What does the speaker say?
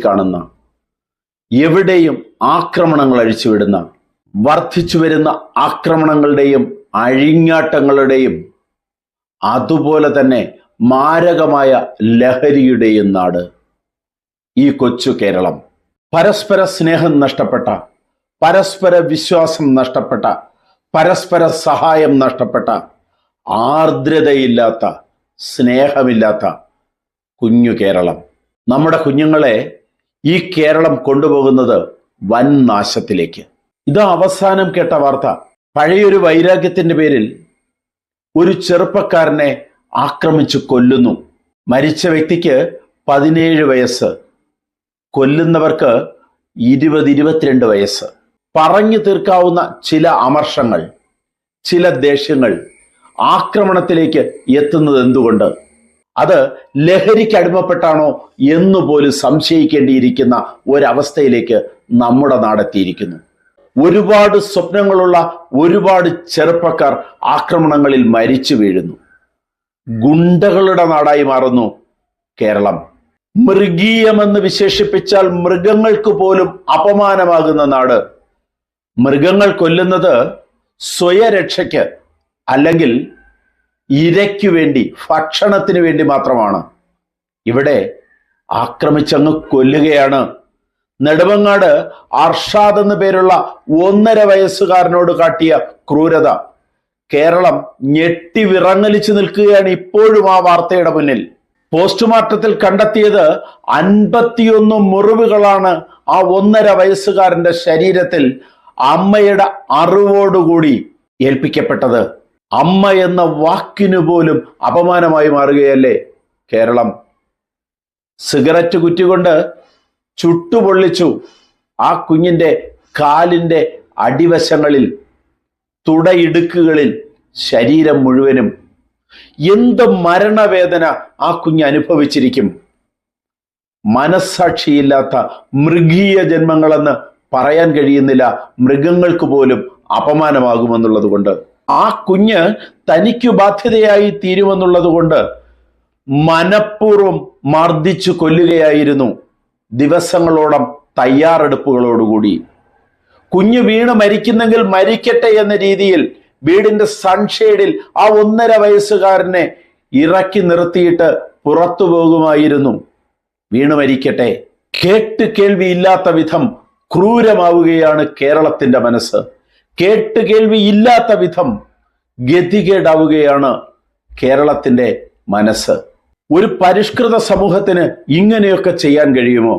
ചൂണ്ടിക്കാണുന്ന, എവിടെയും ആക്രമണങ്ങൾ അഴിച്ചുവിടുന്ന, വർദ്ധിച്ചു വരുന്ന ആക്രമണങ്ങളുടെയും അഴിഞ്ഞാട്ടങ്ങളുടെയും അതുപോലെ തന്നെ മാരകമായ ലഹരിയുടെയും നാട് ഈ കൊച്ചു കേരളം. പരസ്പര സ്നേഹം നഷ്ടപ്പെട്ട, പരസ്പര വിശ്വാസം നഷ്ടപ്പെട്ട, പരസ്പര സഹായം നഷ്ടപ്പെട്ട, ആർദ്രതയില്ലാത്ത, സ്നേഹമില്ലാത്ത കുഞ്ഞു കേരളം. നമ്മുടെ കുഞ്ഞുങ്ങളെ ഈ കേരളം കൊണ്ടുപോകുന്നത് വൻ നാശത്തിലേക്ക്. ഇത് അവസാനം കേട്ട വാർത്ത. പഴയൊരു വൈരാഗ്യത്തിന്റെ പേരിൽ ഒരു ചെറുപ്പക്കാരനെ ആക്രമിച്ചു കൊല്ലുന്നു. മരിച്ച വ്യക്തിക്ക് 17 വയസ്സ്, കൊല്ലുന്നവർക്ക് 20-22 വയസ്സ്. പറഞ്ഞു തീർക്കാവുന്ന ചില അമർഷങ്ങൾ, ചില ദേഷ്യങ്ങൾ ആക്രമണത്തിലേക്ക് എത്തുന്നത് എന്തുകൊണ്ട്? അത് ലഹരിക്ക് അടിമപ്പെട്ടാണോ എന്നുപോലും സംശയിക്കേണ്ടിയിരിക്കുന്ന ഒരവസ്ഥയിലേക്ക് നമ്മുടെ നാടെത്തിയിരിക്കുന്നു. ഒരുപാട് സ്വപ്നങ്ങളുള്ള ഒരുപാട് ചെറുപ്പക്കാർ ആക്രമണങ്ങളിൽ മരിച്ചു വീഴുന്നു. ഗുണ്ടകളുടെ നാടായി മാറുന്നു കേരളം. മൃഗീയമെന്ന് വിശേഷിപ്പിച്ചാൽ മൃഗങ്ങൾക്ക് പോലും അപമാനമാകുന്ന നാട്. മൃഗങ്ങൾ കൊല്ലുന്നത് സ്വയരക്ഷയ്ക്ക് അല്ലെങ്കിൽ ഇരയ്ക്കു വേണ്ടി, ഭക്ഷണത്തിന് വേണ്ടി മാത്രമാണ്. ഇവിടെ ആക്രമിച്ചങ്ങ് കൊല്ലുകയാണ്. നെടുമങ്ങാട് അർഷാദ് എന്നു പേരുള്ള 1.5 വയസ്സുകാരനോട് കാട്ടിയ ക്രൂരത കേരളം ഞെട്ടി വിറങ്ങലിച്ചു നിൽക്കുകയാണ് ഇപ്പോഴും ആ വാർത്തയുടെ മുന്നിൽ. പോസ്റ്റ്മോർട്ടത്തിൽ കണ്ടെത്തിയത് 51 മുറിവുകളാണ് ആ 1.5 വയസ്സുകാരന്റെ ശരീരത്തിൽ അമ്മയുടെ അറിവോടുകൂടി ഏൽപ്പിക്കപ്പെട്ടത്. അമ്മ എന്ന വാക്കിനു പോലും അപമാനമായി മാറുകയല്ലേ കേരളം. സിഗരറ്റ് കുറ്റികൊണ്ട് ചുട്ടുപൊള്ളിച്ചു ആ കുഞ്ഞിന്റെ കാലിന്റെ അടിവശങ്ങളിൽ, തുടയിടുക്കുകളിൽ, ശരീരം മുഴുവനും. എന്ത് മരണവേദന ആ കുഞ്ഞ് അനുഭവിച്ചിരിക്കും. മനസ്സാക്ഷിയില്ലാത്ത മൃഗീയ ജന്മങ്ങളെന്ന് പറയാൻ കഴിയുന്നില്ല. മൃഗങ്ങൾക്ക് പോലും അപമാനമാകുമെന്നുള്ളത് കൊണ്ട്, ആ കുഞ്ഞ് തനിക്ക് ബാധ്യതയായി തീരുമെന്നുള്ളത് കൊണ്ട് മനഃപൂർവ്വം മർദ്ദിച്ചു കൊല്ലുകയായിരുന്നു, ദിവസങ്ങളോളം തയ്യാറെടുപ്പുകളോടുകൂടി. കുഞ്ഞ് വീണ് മരിക്കുന്നെങ്കിൽ മരിക്കട്ടെ എന്ന രീതിയിൽ വീടിന്റെ സൺഷെയ്ഡിൽ ആ 1.5 വയസ്സുകാരനെ ഇറക്കി നിർത്തിയിട്ട് പുറത്തു പോകുമായിരുന്നു. വീണു മരിക്കട്ടെ. കേട്ട് കേൾവി ഇല്ലാത്ത വിധം ക്രൂരമാവുകയാണ് കേരളത്തിന്റെ മനസ്സ്. കേട്ട് കേൾവി ഇല്ലാത്ത വിധം ഗതികേടാവുകയാണ് കേരളത്തിന്റെ മനസ്സ്. ഒരു പരിഷ്കൃത സമൂഹത്തിന് ഇങ്ങനെയൊക്കെ ചെയ്യാൻ കഴിയുമോ?